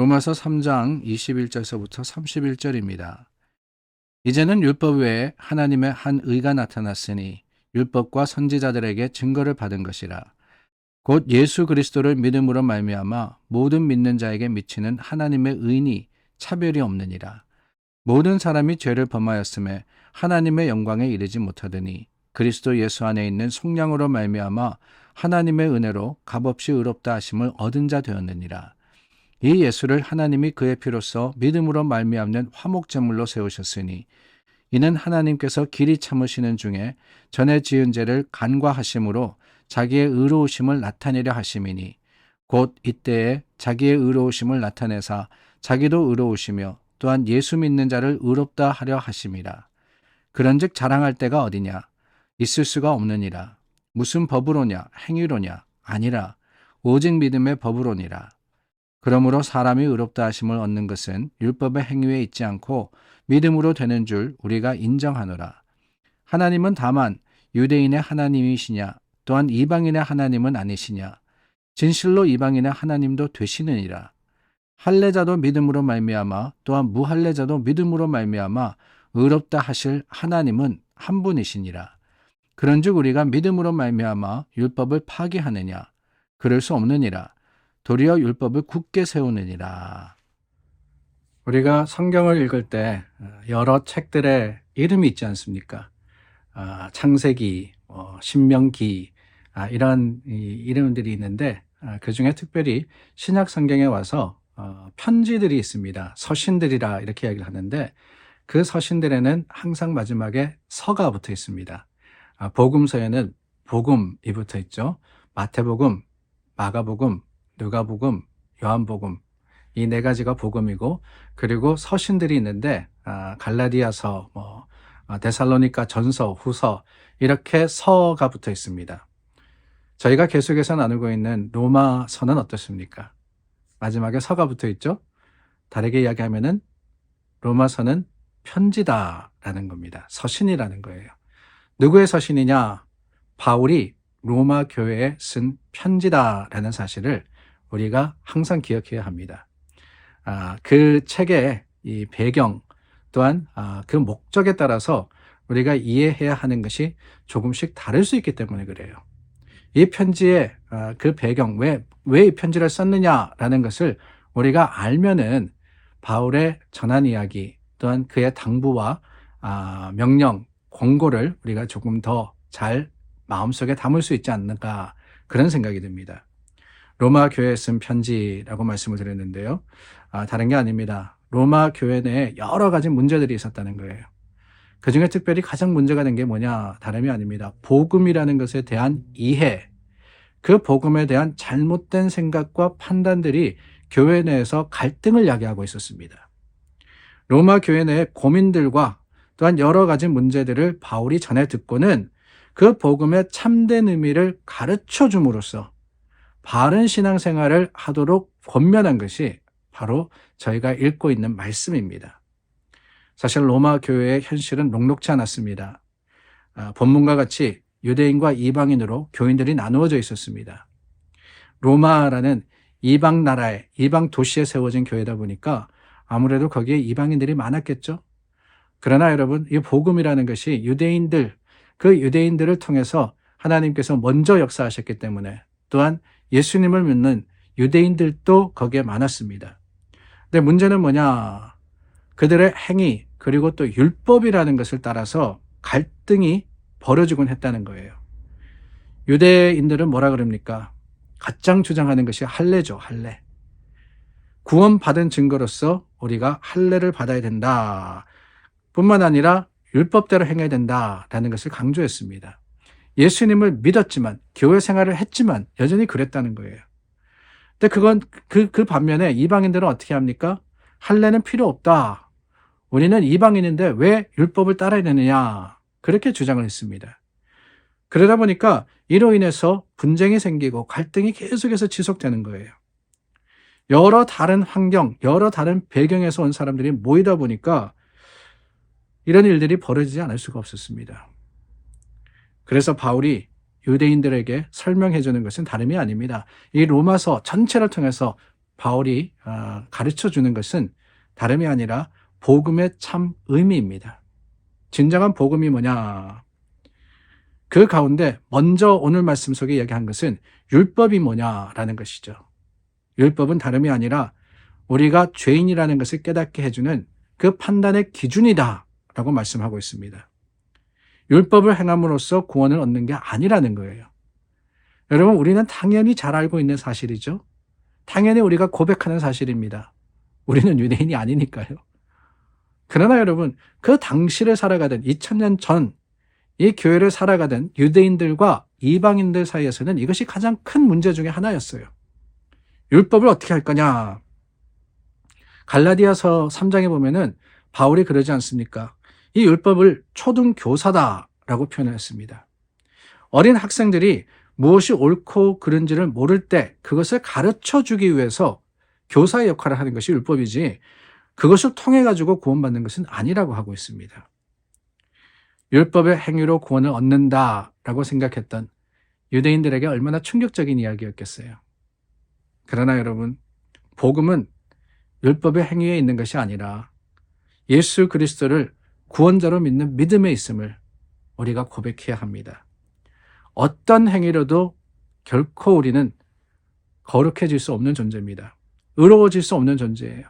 로마서 3장 21절서부터 31절입니다. 이제는 율법 외에 하나님의 한 의가 나타났으니 율법과 선지자들에게 증거를 받은 것이라. 곧 예수 그리스도를 믿음으로 말미암아 모든 믿는 자에게 미치는 하나님의 의니 차별이 없느니라. 모든 사람이 죄를 범하였음에 하나님의 영광에 이르지 못하더니 그리스도 예수 안에 있는 속량으로 말미암아 하나님의 은혜로 값없이 의롭다 하심을 얻은 자 되었느니라. 이 예수를 하나님이 그의 피로써 믿음으로 말미암는 화목제물로 세우셨으니 이는 하나님께서 길이 참으시는 중에 전에 지은 죄를 간과하심으로 자기의 의로우심을 나타내려 하심이니 곧 이때에 자기의 의로우심을 나타내사 자기도 의로우시며 또한 예수 믿는 자를 의롭다 하려 하심이라. 그런즉 자랑할 때가 어디냐? 있을 수가 없느니라. 무슨 법으로냐? 행위로냐? 아니라 오직 믿음의 법으로니라. 그러므로 사람이 의롭다 하심을 얻는 것은 율법의 행위에 있지 않고 믿음으로 되는 줄 우리가 인정하노라. 하나님은 다만 유대인의 하나님이시냐 또한 이방인의 하나님은 아니시냐. 진실로 이방인의 하나님도 되시느니라. 할례자도 믿음으로 말미암아 또한 무할례자도 믿음으로 말미암아 의롭다 하실 하나님은 한 분이시니라. 그런즉 우리가 믿음으로 말미암아 율법을 파기하느냐? 그럴 수 없느니라. 도리어 율법을 굳게 세우느니라. 우리가 성경을 읽을 때 여러 책들의 이름이 있지 않습니까? 창세기, 신명기 이런 이름들이 있는데 그 중에 특별히 신약 성경에 와서 편지들이 있습니다. 서신들이라 이렇게 이야기를 하는데 그 서신들에는 항상 마지막에 서가 붙어 있습니다. 복음서에는 복음이 붙어 있죠. 마태복음, 마가복음, 누가복음, 요한복음 이 네 가지가 복음이고 그리고 서신들이 있는데 갈라디아서, 데살로니가 전서, 후서 이렇게 서가 붙어 있습니다. 저희가 계속해서 나누고 있는 로마서는 어떻습니까? 마지막에 서가 붙어 있죠. 다르게 이야기하면은 로마서는 편지다라는 겁니다. 서신이라는 거예요. 누구의 서신이냐? 바울이 로마 교회에 쓴 편지다라는 사실을 우리가 항상 기억해야 합니다. 그 책의 이 배경 또한 그 목적에 따라서 우리가 이해해야 하는 것이 조금씩 다를 수 있기 때문에 그래요. 이 편지의 그 배경, 왜 이 편지를 썼느냐라는 것을 우리가 알면은 바울의 전한 이야기 또한 그의 당부와 명령, 권고를 우리가 조금 더 잘 마음속에 담을 수 있지 않을까 그런 생각이 듭니다. 로마 교회에 쓴 편지라고 말씀을 드렸는데요. 다른 게 아닙니다. 로마 교회 내에 여러 가지 문제들이 있었다는 거예요. 그 중에 특별히 가장 문제가 된 게 뭐냐? 다름이 아닙니다. 복음이라는 것에 대한 이해, 그 복음에 대한 잘못된 생각과 판단들이 교회 내에서 갈등을 야기하고 있었습니다. 로마 교회 내의 고민들과 또한 여러 가지 문제들을 바울이 전해 듣고는 그 복음의 참된 의미를 가르쳐 줌으로써 바른 신앙생활을 하도록 권면한 것이 바로 저희가 읽고 있는 말씀입니다. 사실 로마 교회의 현실은 녹록지 않았습니다. 본문과 같이 유대인과 이방인으로 교인들이 나누어져 있었습니다. 로마라는 이방 나라에, 이방 도시에 세워진 교회다 보니까 아무래도 거기에 이방인들이 많았겠죠. 그러나 여러분, 이 복음이라는 것이 그 유대인들을 통해서 하나님께서 먼저 역사하셨기 때문에 또한 예수님을 믿는 유대인들도 거기에 많았습니다. 근데 문제는 뭐냐? 그들의 행위 그리고 또 율법이라는 것을 따라서 갈등이 벌어지곤 했다는 거예요. 유대인들은 뭐라 그럽니까? 가장 주장하는 것이 할례죠. 할례. 구원받은 증거로서 우리가 할례를 받아야 된다. 뿐만 아니라 율법대로 행해야 된다라는 것을 강조했습니다. 예수님을 믿었지만 교회 생활을 했지만 여전히 그랬다는 거예요. 근데 그건 그 반면에 이방인들은 어떻게 합니까? 할례는 필요 없다. 우리는 이방인인데 왜 율법을 따라야 되느냐? 그렇게 주장을 했습니다. 그러다 보니까 이로 인해서 분쟁이 생기고 갈등이 계속해서 지속되는 거예요. 여러 다른 환경, 여러 다른 배경에서 온 사람들이 모이다 보니까 이런 일들이 벌어지지 않을 수가 없었습니다. 그래서 바울이 유대인들에게 설명해 주는 것은 다름이 아닙니다. 이 로마서 전체를 통해서 바울이 가르쳐 주는 것은 다름이 아니라 복음의 참 의미입니다. 진정한 복음이 뭐냐? 그 가운데 먼저 오늘 말씀 속에 이야기한 것은 율법이 뭐냐라는 것이죠. 율법은 다름이 아니라 우리가 죄인이라는 것을 깨닫게 해주는 그 판단의 기준이다라고 말씀하고 있습니다. 율법을 행함으로써 구원을 얻는 게 아니라는 거예요. 여러분, 우리는 당연히 잘 알고 있는 사실이죠. 당연히 우리가 고백하는 사실입니다. 우리는 유대인이 아니니까요. 그러나 여러분, 그 당시를 살아가던 2000년 전 이 교회를 살아가던 유대인들과 이방인들 사이에서는 이것이 가장 큰 문제 중에 하나였어요. 율법을 어떻게 할 거냐? 갈라디아서 3장에 보면은 바울이 그러지 않습니까? 이 율법을 초등교사다라고 표현했습니다. 어린 학생들이 무엇이 옳고 그른지를 모를 때 그것을 가르쳐 주기 위해서 교사의 역할을 하는 것이 율법이지, 그것을 통해 가지고 구원받는 것은 아니라고 하고 있습니다. 율법의 행위로 구원을 얻는다라고 생각했던 유대인들에게 얼마나 충격적인 이야기였겠어요. 그러나 여러분, 복음은 율법의 행위에 있는 것이 아니라 예수 그리스도를 구원자로 믿는 믿음에 있음을 우리가 고백해야 합니다. 어떤 행위로도 결코 우리는 거룩해질 수 없는 존재입니다. 의로워질 수 없는 존재예요.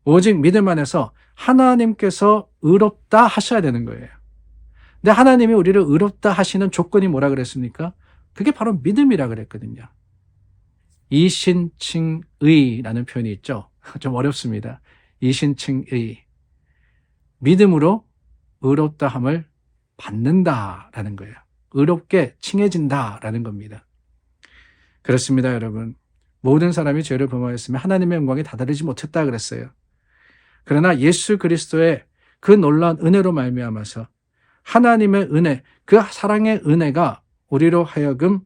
오직 믿음 안에서 하나님께서 의롭다 하셔야 되는 거예요. 근데 하나님이 우리를 의롭다 하시는 조건이 뭐라 그랬습니까? 그게 바로 믿음이라 그랬거든요. 이신칭의라는 표현이 있죠. 좀 어렵습니다. 이신칭의. 믿음으로 의롭다함을 받는다라는 거예요. 의롭게 칭해진다라는 겁니다. 그렇습니다, 여러분. 모든 사람이 죄를 범하였으면 하나님의 영광에 다다르지 못했다 그랬어요. 그러나 예수 그리스도의 그 놀라운 은혜로 말미암아서 하나님의 은혜, 그 사랑의 은혜가 우리로 하여금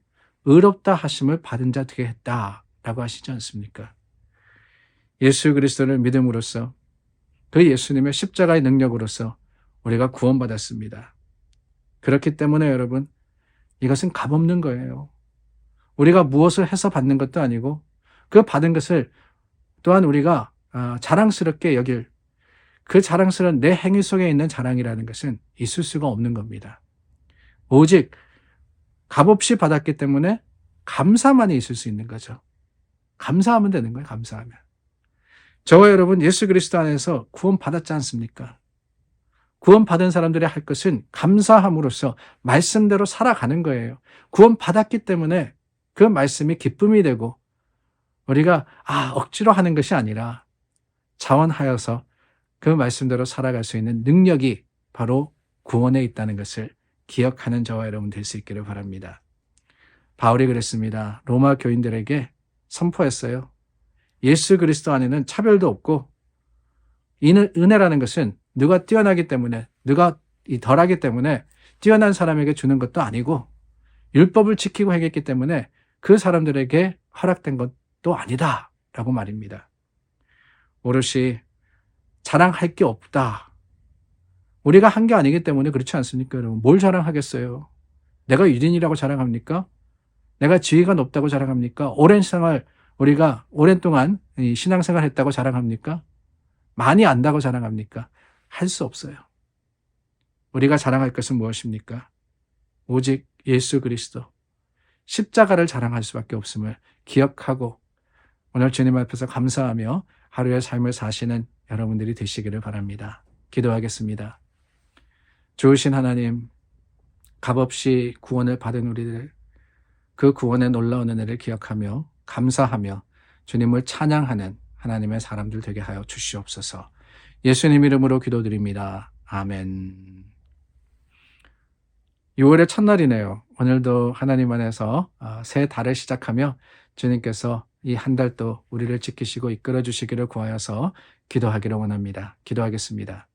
의롭다 하심을 받은 자 되게 했다라고 하시지 않습니까? 예수 그리스도를 믿음으로써 그 예수님의 십자가의 능력으로서 우리가 구원받았습니다. 그렇기 때문에 여러분, 이것은 값없는 거예요. 우리가 무엇을 해서 받는 것도 아니고 그 받은 것을 또한 우리가 자랑스럽게 여길, 그 자랑스러운 내 행위 속에 있는 자랑이라는 것은 있을 수가 없는 겁니다. 오직 값없이 받았기 때문에 감사만이 있을 수 있는 거죠. 감사하면 되는 거예요. 감사하면. 저와 여러분, 예수 그리스도 안에서 구원받았지 않습니까? 구원받은 사람들이 할 것은 감사함으로써 말씀대로 살아가는 거예요. 구원받았기 때문에 그 말씀이 기쁨이 되고 우리가 억지로 하는 것이 아니라 자원하여서 그 말씀대로 살아갈 수 있는 능력이 바로 구원에 있다는 것을 기억하는 저와 여러분 될 수 있기를 바랍니다. 바울이 그랬습니다. 로마 교인들에게 선포했어요. 예수 그리스도 안에는 차별도 없고 은혜라는 것은 누가 뛰어나기 때문에, 누가 덜하기 때문에 뛰어난 사람에게 주는 것도 아니고 율법을 지키고 행했기 때문에 그 사람들에게 허락된 것도 아니다 라고 말입니다. 오롯이 자랑할 게 없다. 우리가 한 게 아니기 때문에 그렇지 않습니까, 여러분? 뭘 자랑하겠어요? 내가 유대인이라고 자랑합니까? 내가 지위가 높다고 자랑합니까? 우리가 오랜 동안 신앙생활 했다고 자랑합니까? 많이 안다고 자랑합니까? 할 수 없어요. 우리가 자랑할 것은 무엇입니까? 오직 예수 그리스도, 십자가를 자랑할 수밖에 없음을 기억하고 오늘 주님 앞에서 감사하며 하루의 삶을 사시는 여러분들이 되시기를 바랍니다. 기도하겠습니다. 좋으신 하나님, 값없이 구원을 받은 우리들, 그 구원의 놀라운 은혜를 기억하며 감사하며 주님을 찬양하는 하나님의 사람들 되게 하여 주시옵소서. 예수님 이름으로 기도드립니다. 아멘. 6월의 첫날이네요. 오늘도 하나님 안에서 새 달을 시작하며 주님께서 이 한 달도 우리를 지키시고 이끌어 주시기를 구하여서 기도하기를 원합니다. 기도하겠습니다.